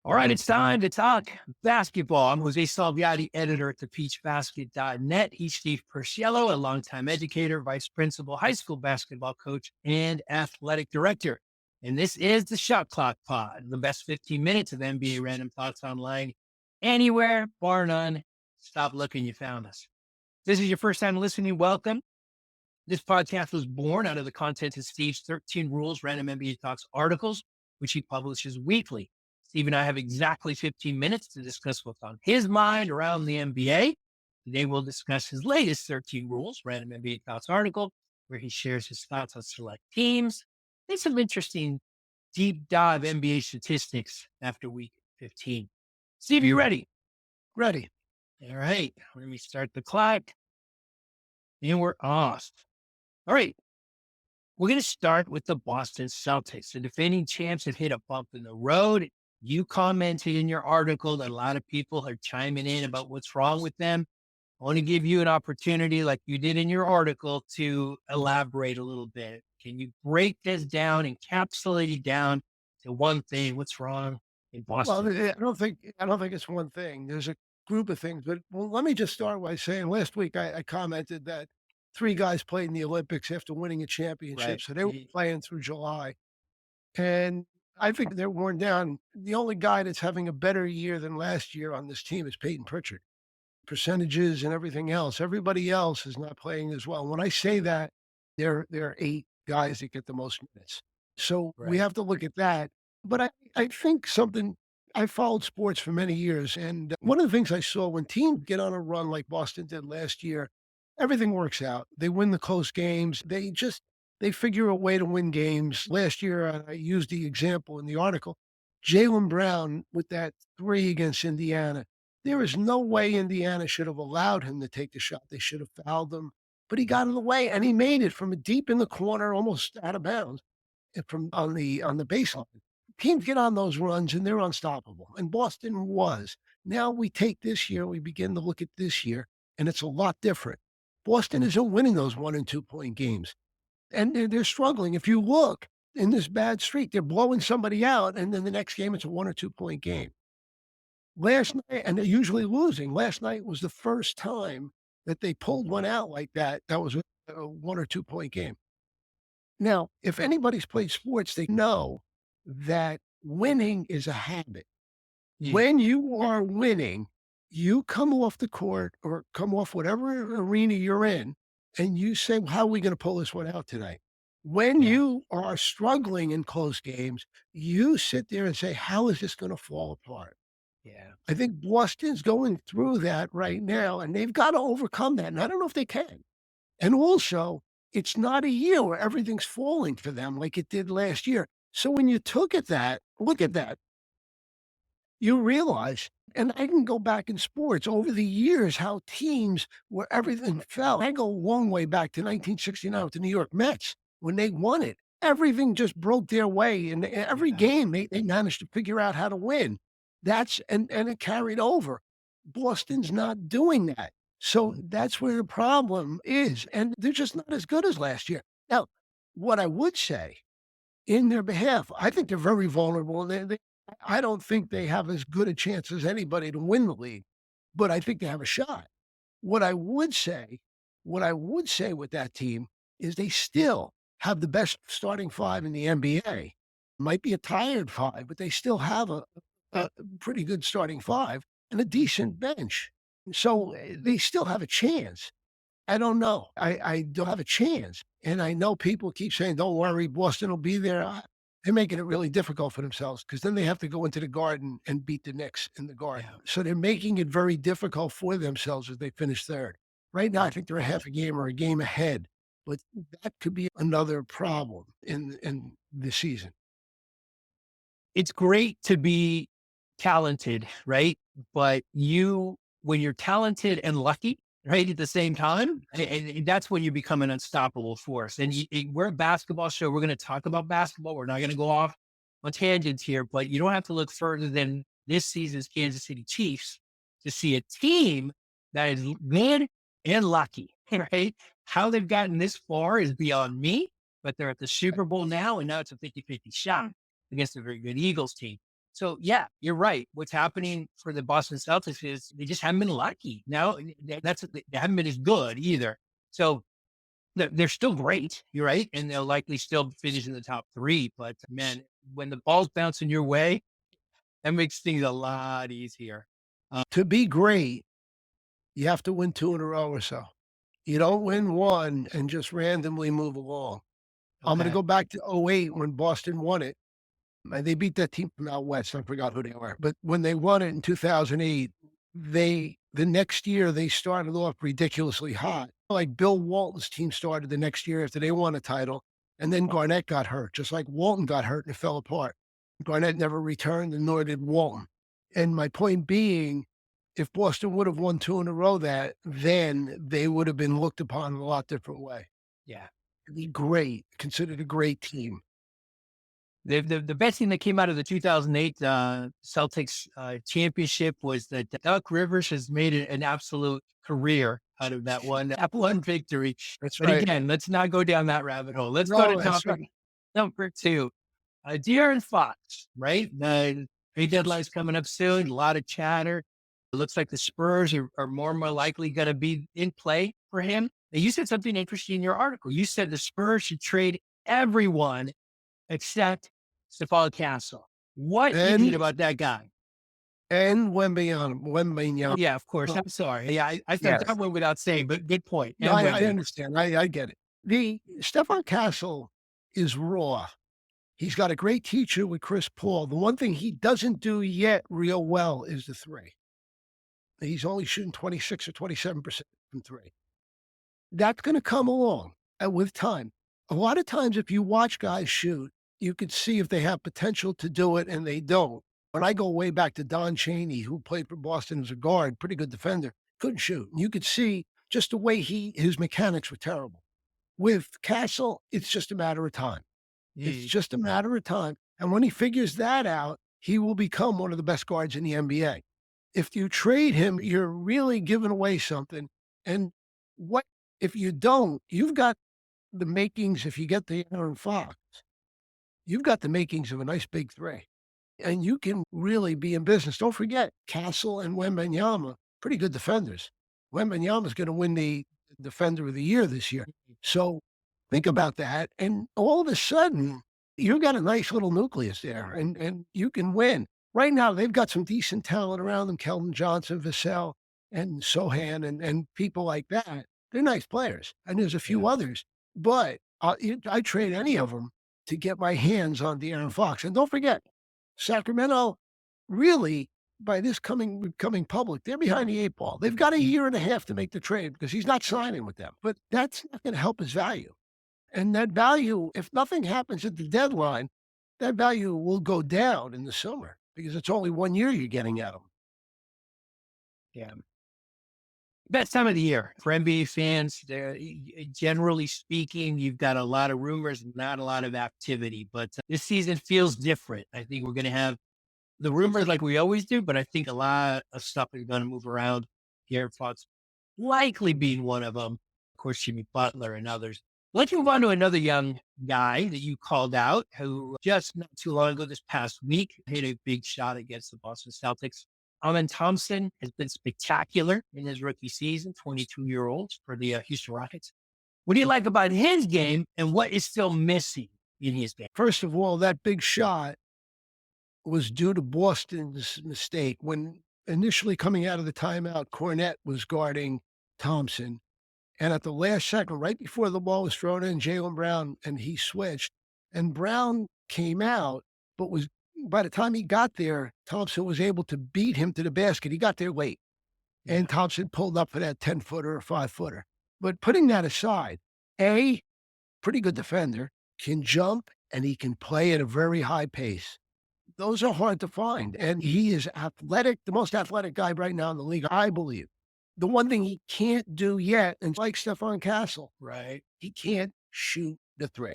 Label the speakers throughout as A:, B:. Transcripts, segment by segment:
A: All right, it's time to talk basketball. I'm Jose Salviati, editor at thepeachbasket.net. He's Steve Purciello, a longtime educator, vice principal, high school basketball coach, and athletic director. And this is the Shot Clock Pod, the best 15 minutes of NBA random thoughts online, anywhere, bar none. Stop looking, you found us. If this is your first time listening, welcome. This podcast was born out of the content of Steve's 13 Rules Random NBA Talks articles, which he publishes weekly. Steve and I have exactly 15 minutes to discuss what's on his mind around the NBA. Today, we'll discuss his latest 13 Rules Random NBA Talks article, where he shares his thoughts on select teams and some interesting deep dive NBA statistics after week 15. Steve, you ready?
B: Ready.
A: All right. Let me start the clock. And we're off. All right. We're going to start with the Boston Celtics. The defending champs have hit a bump in the road. You commented in your article that a lot of people are chiming in about what's wrong with them. I want to give you an opportunity, like you did in your article, to elaborate a little bit. Can you break this down, encapsulate it down to one thing? What's wrong in
B: Well,
A: Boston?
B: I don't think it's one thing. There's a group of things, but let me just start by saying last week I commented that three guys played in the Olympics after winning a championship,
A: Right.
B: so they were playing through July, and I think they're worn down. The only guy that's having a better year than last year on this team is Peyton Pritchard. Percentages and everything else. Everybody else is not playing as well. When I say that, there are 8 guys that get the most minutes. So we
A: Right.
B: have to look at that. But I think something I followed sports for many years, and one of the things I saw when teams get on a run like Boston did last year, everything works out. They win the close games. They figure a way to win games. Last year, I used the example in the article, Jalen Brown with that 3 against Indiana. There is no way Indiana should have allowed him to take the shot. They should have fouled him, but he got in the way and he made it from deep in the corner, almost out of bounds, from on the baseline. Teams get on those runs and they're unstoppable. And Boston was. Now we take this year, we begin to look at this year, and it's a lot different. Boston isn't winning those 1 and 2 point games, and they're struggling. If you look in this bad streak, they're blowing somebody out, and then the next game it's a 1 or 2 point game. Last night, and they're usually losing. Last night was the first time that they pulled one out like that. That was a 1 or 2 point game. Now, if anybody's played sports, they know that winning is a habit.
A: Yeah.
B: When you are winning, you come off the court or come off whatever arena you're in, and you say, "Well, how are we going to pull this one out today?" When
A: Yeah.
B: you are struggling in close games, you sit there and say, "How is this going to fall apart?"
A: Yeah.
B: I think Boston's going through that right now, and they've got to overcome that, and I don't know if they can. And also, it's not a year where everything's falling for them like it did last year. So when you look at that, you realize, and I can go back in sports over the years, how teams where everything fell. I go a long way back to 1969 with the New York Mets when they won it. Everything just broke their way, and every
A: Yeah.
B: game they managed to figure out how to win. And it carried over. Boston's not doing that. So that's where the problem is, and they're just not as good as last year. Now, what I would say in their behalf, I think they're very vulnerable. I don't think they have as good a chance as anybody to win the league, but I think they have a shot. What I would say what I would say with that team is they still have the best starting 5 in the NBA. Might be a tired 5, but they still have a pretty good starting 5 and a decent bench. So, they still have a chance. I don't know. I don't have a chance, and I know people keep saying, "Don't worry, Boston will be there." They're making it really difficult for themselves because then they have to go into the Garden and beat the Knicks in the Garden.
A: Yeah.
B: So they're making it very difficult for themselves as they finish 3rd. Right now, I think they're a half a game or a game ahead, but that could be another problem in the season.
A: It's great to be talented, right? But when you're talented and lucky, right, at the same time, and that's when you become an unstoppable force. And we're a basketball show. We're going to talk about basketball. We're not going to go off on tangents here, but you don't have to look further than this season's Kansas City Chiefs to see a team that is good and lucky, right? How they've gotten this far is beyond me, but they're at the Super Bowl now, and now it's a 50-50 shot against a very good Eagles team. So yeah, you're right. What's happening for the Boston Celtics is they just haven't been lucky. Now they haven't been as good either. So they're still great. You're right, and they'll likely still finish in the top three. But man, when the ball's bouncing your way, that makes things a lot easier.
B: To be great, you have to win 2 in a row or so. You don't win 1 and just randomly move along. I'm gonna
A: Okay.
B: go back to '08 when Boston won it. They beat that team from out west. I forgot who they were, but when they won it in 2008, the next year, they started off ridiculously hot. Like Bill Walton's team started the next year after they won a title, and then Garnett got hurt, just like Walton got hurt and it fell apart. Garnett never returned, and nor did Walton. And my point being, if Boston would have won 2 in a row then they would have been looked upon in a lot different way.
A: Yeah.
B: Great, considered a great team.
A: The best thing that came out of the 2008 Celtics championship was that Doc Rivers has made an absolute career out of that one victory.
B: That's
A: But
B: right.
A: again, let's not go down that rabbit hole. Let's go to
B: No, that's
A: topic
B: right.
A: number two. De'Aaron Fox, right? Trade deadline's coming up soon. A lot of chatter. It looks like the Spurs are more likely going to be in play for him. Now, you said something interesting in your article. You said the Spurs should trade everyone except Stefan Castle. What is it
B: And
A: about that guy?
B: Wembanyama.
A: Yeah, of course.
B: Oh,
A: I'm sorry. Yeah, I said
B: yes.
A: that one without saying, but good point.
B: No,
A: And
B: I
A: Wemby.
B: understand. I get it. The Stefan Castle is raw. He's got a great teacher with Chris Paul. The one thing he doesn't do yet real well is the 3. He's only shooting 26 or 27% from 3. That's gonna come along, with time. A lot of times, if you watch guys shoot, you could see if they have potential to do it and they don't. When I go way back to Don Chaney, who played for Boston as a guard, pretty good defender, couldn't shoot. And you could see just the way his mechanics were terrible. With Castle, it's just a matter of time. It's
A: Mm,
B: just a matter of time. And when he figures that out, he will become one of the best guards in the NBA. If you trade him, you're really giving away something. And what if you don't? You've got the makings. If you get the Aaron Fox, you've got the makings of a nice big 3, and you can really be in business. Don't forget Castle and Wembanyama, pretty good defenders. Wembanyama's going to win the Defender of the Year this year. So think about that, and all of a sudden, you've got a nice little nucleus there, and you can win. Right now, they've got some decent talent around them, Keldon Johnson, Vassell, and Sohan, and people like that. They're nice players, and there's a few
A: yeah.
B: others, but, I'd trade any of them to get my hands on De'Aaron Fox, and don't forget, Sacramento really, by this becoming public, they're behind the 8 ball. They've got a year and a half to make the trade because he's not signing with them, but that's not gonna help his value. And that value, if nothing happens at the deadline, that value will go down in the summer because it's only 1 year you're getting at him.
A: Yeah. Best time of the year for NBA fans. Generally speaking, you've got a lot of rumors, not a lot of activity, but this season feels different. I think we're going to have the rumors like we always do, but I think a lot of stuff is going to move around. Garrett Fox likely being one of them. Of course, Jimmy Butler and others. Let's move on to another young guy that you called out who just not too long ago, this past week, hit a big shot against the Boston Celtics. Amin Thompson has been spectacular in his rookie season, 22-year-old for the Houston Rockets. What do you like about his game and what is still missing in his game?
B: First of all, that big shot was due to Boston's mistake. When initially coming out of the timeout, Cornette was guarding Thompson. And at the last second, right before the ball was thrown in, Jaylen Brown and he switched. And Brown came out, but was by the time he got there, Thompson was able to beat him to the basket. He got there late.
A: Yeah.
B: And Thompson pulled up for that 10-footer or 5-footer. But putting that aside, A, pretty good defender, can jump and he can play at a very high pace. Those are hard to find, and he is athletic, the most athletic guy right now in the league, I believe. The one thing he can't do yet, and like Stefan Castle,
A: Right.
B: he can't shoot the 3.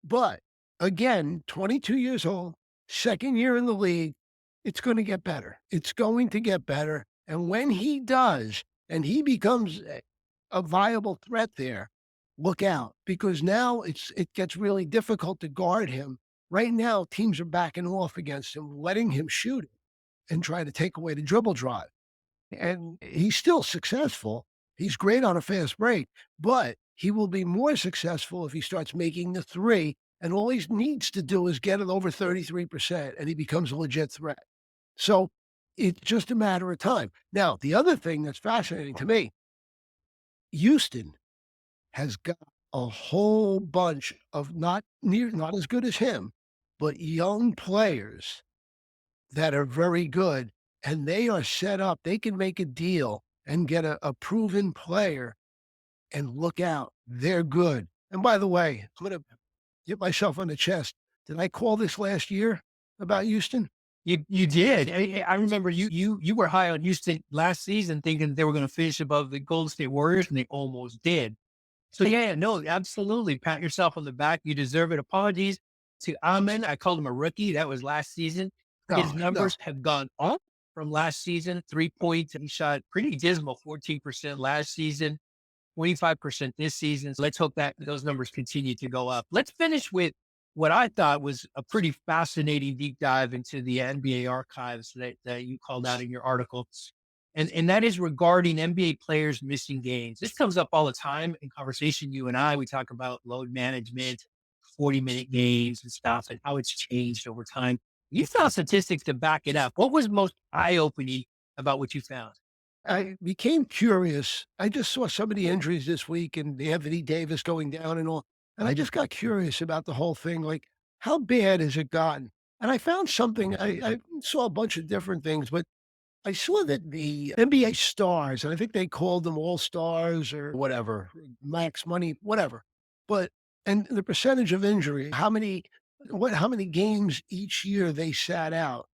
B: But again, 22 years old, 2nd year in the league, it's gonna get better. It's going to get better, and when he does, and he becomes a viable threat there, look out, because now it gets really difficult to guard him Right now, teams are backing off against him, letting him shoot it and try to take away the dribble drive. And he's still successful. He's great on a fast break, but he will be more successful if he starts making the three. And all he needs to do is get it over 33%, and he becomes a legit threat. So it's just a matter of time. Now, the other thing that's fascinating to me, Houston has got a whole bunch of not as good as him, but young players that are very good, and they are set up. They can make a deal and get a proven player, and look out, they're good. And by the way, I'm gonna hit myself on the chest. Did I call this last year about Houston?
A: You did. I remember you were high on Houston last season, thinking they were going to finish above the Golden State Warriors, and they almost did. So yeah, no, absolutely. Pat yourself on the back. You deserve it. Apologies to Amin. I called him a rookie. That was last season. His
B: No, no.
A: numbers have gone up from last season. 3 points. He shot pretty dismal, 14% last season. 25% this season. So let's hope that those numbers continue to go up. Let's finish with what I thought was a pretty fascinating deep dive into the NBA archives that you called out in your article. And that is regarding NBA players missing games. This comes up all the time in conversation. You and I, we talk about load management, 40-minute games and stuff, and how it's changed over time. You found statistics to back it up. What was most eye opening about what you found?
B: I became curious. I just saw some of the injuries this week and the Anthony Davis going down and all. And I just got curious about the whole thing. Like, how bad has it gotten? And I found something. I saw a bunch of different things, but I saw that the NBA stars, and I think they called them all stars or whatever, max money, whatever. But and the percentage of injury, how many games each year they sat out.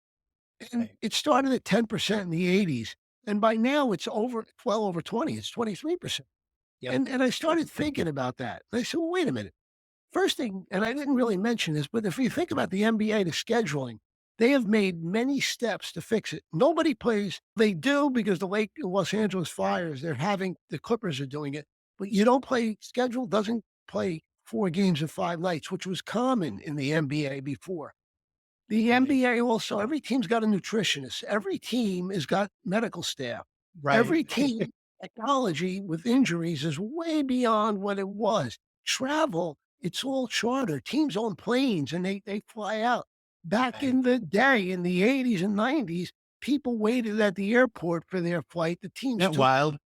B: And
A: Right.
B: it started at 10% in the '80s, and by now it's well over 20, it's 23%.
A: Yep.
B: And I started thinking about that. And I said, "Well, wait a minute." First thing, and I didn't really mention this, but if you think about the NBA, the scheduling, they have made many steps to fix it. Nobody plays. They do because the Los Angeles Fires, the Clippers are doing it, but you don't play, schedule doesn't play 4 games in 5 nights, which was common in the NBA before. The
A: Right.
B: NBA also, every team's got a nutritionist. Every team has got medical staff.
A: Right.
B: Every team, technology with injuries is way beyond what it was. Travel, it's all charter. Teams own planes and they fly out. Back
A: Right.
B: in the day, in the '80s and '90s, people waited at the airport for their flight. The teams
A: Isn't that
B: took
A: wild?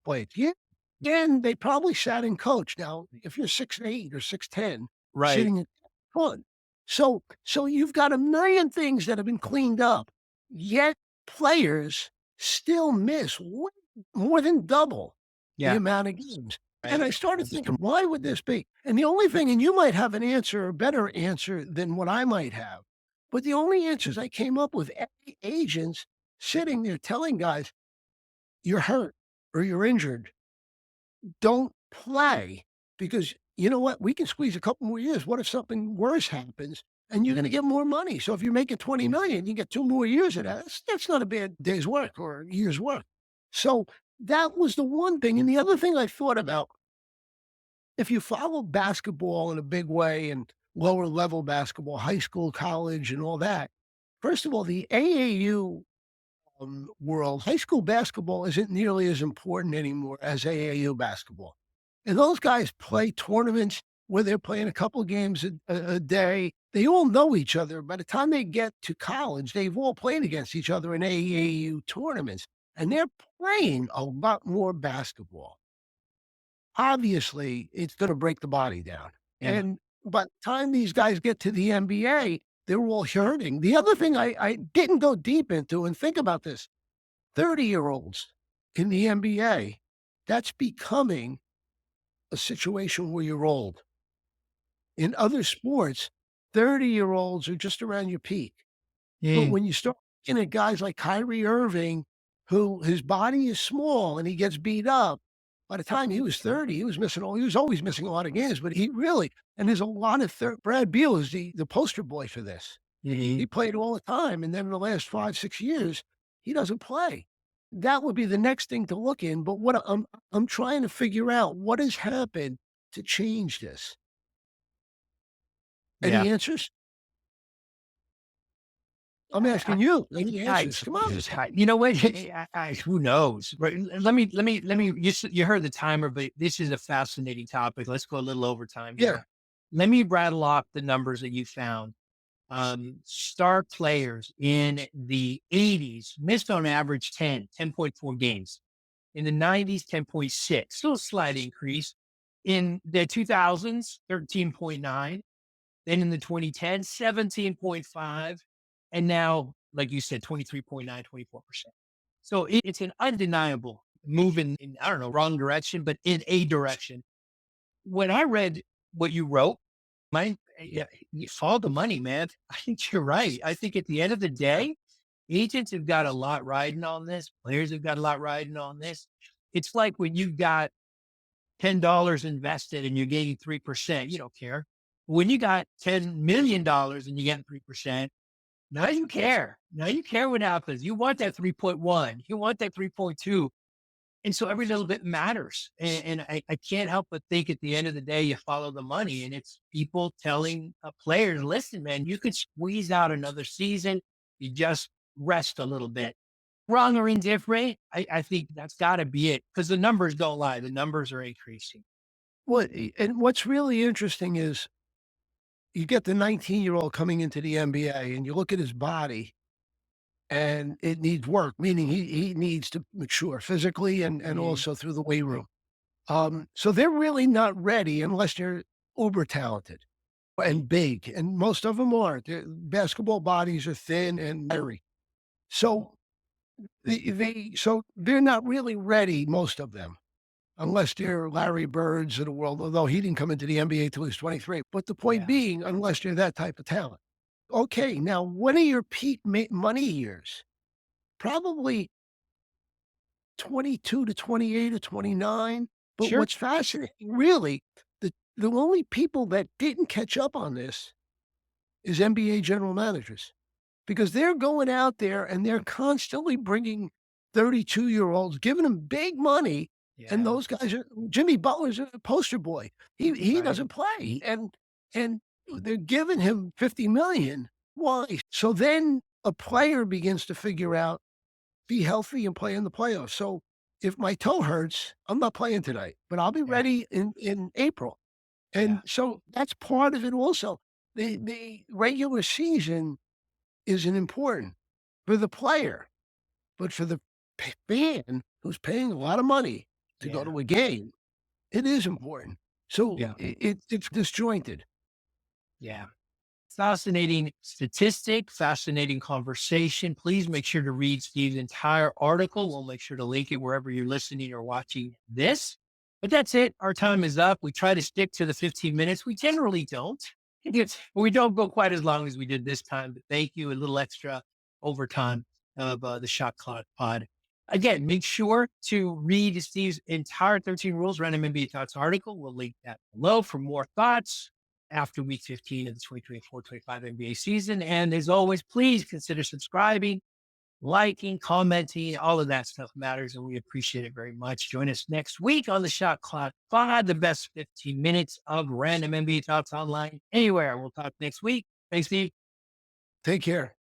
B: flights. Yeah. Then they probably sat in coach. Now, if you're 6'8" or 6'10",
A: Right.
B: sitting in front. So you've got a million things that have been cleaned up, yet players still miss way more than double the
A: Yeah.
B: amount of games. And
A: Right.
B: I started thinking, why would this be? And the only thing, and you might have an answer, a better answer than what I might have, but the only answers I came up with, agents sitting there telling guys, you're hurt or you're injured, don't play, because you know what? We can squeeze a couple more years. What if something worse happens and you're going to get more money? So if you're making 20 million, you get 2 more years of that. That's not a bad day's work or a year's work. So that was the one thing. And the other thing I thought about, if you follow basketball in a big way and lower level basketball, high school, college, and all that, first of all, the AAU world, high school basketball isn't nearly as important anymore as AAU basketball. And those guys play tournaments where they're playing a couple games a day. They all know each other. By the time they get to college, they've all played against each other in AAU tournaments, and they're playing a lot more basketball. Obviously, it's going to break the body down.
A: Yeah.
B: And by the time these guys get to the NBA, they're all hurting. The other thing I didn't go deep into, and think about this, 30-year-olds in the NBA, that's becoming a situation where you're old. In other sports, 30-year-olds are just around your peak. But
A: Mm.
B: when you start looking at guys like Kyrie Irving, who his body is small and he gets beat up, by the time he was 30, he was always missing a lot of games, but he really, and there's a lot of Brad Beal is the poster boy for this.
A: Mhm.
B: He played all the time, and then in the last 5, 6 years, he doesn't play. That would be the next thing to look in, but what I'm trying to figure out what has happened to change this.
A: Yeah.
B: Any answers? I'm
A: I,
B: asking you. Any
A: I,
B: answers? Come on.
A: you know what? Who knows? Right? Let me. You heard the timer, but this is a fascinating topic. Let's go a little overtime
B: Yeah.
A: here. Let me rattle off the numbers that you found. Star players in the 80s missed on average 10.4 games. In the 90s, 10.6, still a slight increase. In the 2000s, 13.9. Then in the 2010s, 17.5. And now, like you said, 23.9, 24%. So it's an undeniable move in, I don't know, wrong direction, but in a direction. When I read what you wrote, yeah, you follow the money, man. I think you're right. I think at the end of the day, agents have got a lot riding on this. Players have got a lot riding on this. It's like when you've got $10 invested and you're getting 3%, you don't care. When you got $10 million and you get 3%, now you care. Now you care what happens. You want that 3.1. You want that 3.2. And so every little bit matters. And I can't help but think at the end of the day, you follow the money. And it's people telling players, listen, man, you could squeeze out another season. You just rest a little bit. Wrong or indifferent, I think that's got to be it because the numbers don't lie. The numbers are increasing.
B: And what's really interesting is you get the 19-year-old coming into the NBA and you look at his body and it needs work, meaning he needs to mature physically and
A: Mhm.
B: also through the weight room. So they're really not ready unless they're uber talented and big, and most of them aren't. Their basketball bodies are thin and wiry. So so they're not really ready, most of them, unless they're Larry Birds of the world, although he didn't come into the NBA till he was 23. But the point
A: Yeah,
B: being, unless you're that type of talent. Okay, now what are your peak money years? Probably 22 to 28 or 29. But
A: sure.
B: what's fascinating, really, the only people that didn't catch up on this is NBA general managers because they're going out there and they're constantly bringing 32-year-olds, giving them big money. And
A: Yeah,
B: those guys are Jimmy Butler's a poster boy. He
A: right.
B: doesn't play. And they're giving him 50 million. Why? So then a player begins to figure out, be healthy and play in the playoffs. So if my toe hurts, I'm not playing tonight, but I'll be
A: Yeah,
B: ready in April.
A: yeah,
B: And so that's part of it also. The regular season isn't important for the player, but for the fan who's paying a lot of money to go
A: yeah,
B: to a game, it is important. So
A: yeah,
B: it's disjointed.
A: yeah. Fascinating statistic, fascinating conversation. Please make sure to read Steve's entire article. We'll make sure to link it wherever you're listening or watching this. But that's it. Our time is up. We try to stick to the 15 minutes. We generally don't. We don't go quite as long as we did this time. But thank you. A little extra overtime of the Shot Clock Pod. Again, make sure to read Steve's entire 13 Rules Random NBA Thoughts article. We'll link that below for more thoughts after week 15 of the 2024-25 NBA season. And as always, please consider subscribing, liking, commenting. All of that stuff matters, and we appreciate it very much. Join us next week on the Shot Clock Pod, the best 15 minutes of random NBA thoughts online anywhere. We'll talk next week. Thanks, Steve.
B: Take care.